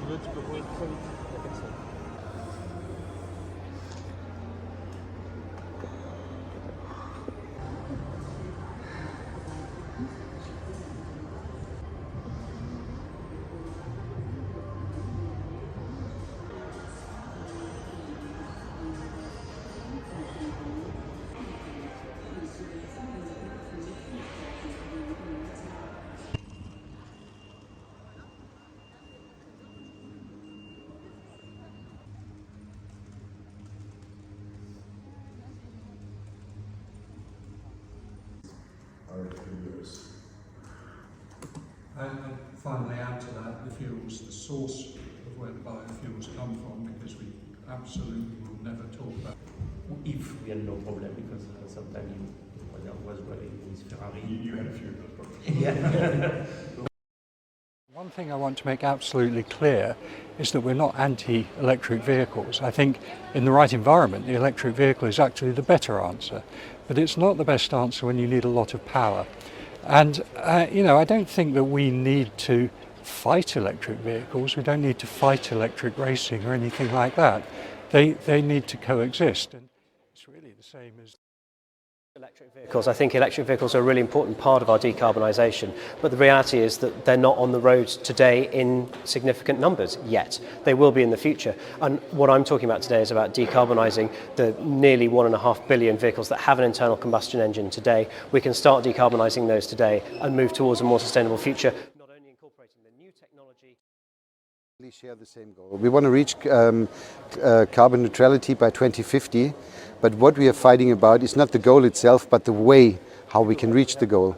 tu veux, tu peux courir très vite, il n'y a personne. And finally add to that the fuels, the source of where the biofuels come from, because we absolutely will never talk about if we had no problem, because sometimes when I was driving with Ferrari, you had a few of those problems. Yeah. One thing I want to make absolutely clear is that we're not anti-electric vehicles. I think in the right environment, the electric vehicle is actually the better answer, but it's not the best answer when you need a lot of power. And, I don't think that we need to fight electric vehicles. We don't need to fight electric racing or anything like that. They need to coexist. And it's really the same as electric vehicles. I think electric vehicles are a really important part of our decarbonisation, but the reality is that they're not on the road today in significant numbers yet. They will be in the future. And what I'm talking about today is about decarbonising the nearly 1.5 billion vehicles that have an internal combustion engine today. We can start decarbonising those today and move towards a more sustainable future. Not only incorporating the new technology. We share the same goal. We want to reach carbon neutrality by 2050, but what we are fighting about is not the goal itself, but the way how we can reach the goal.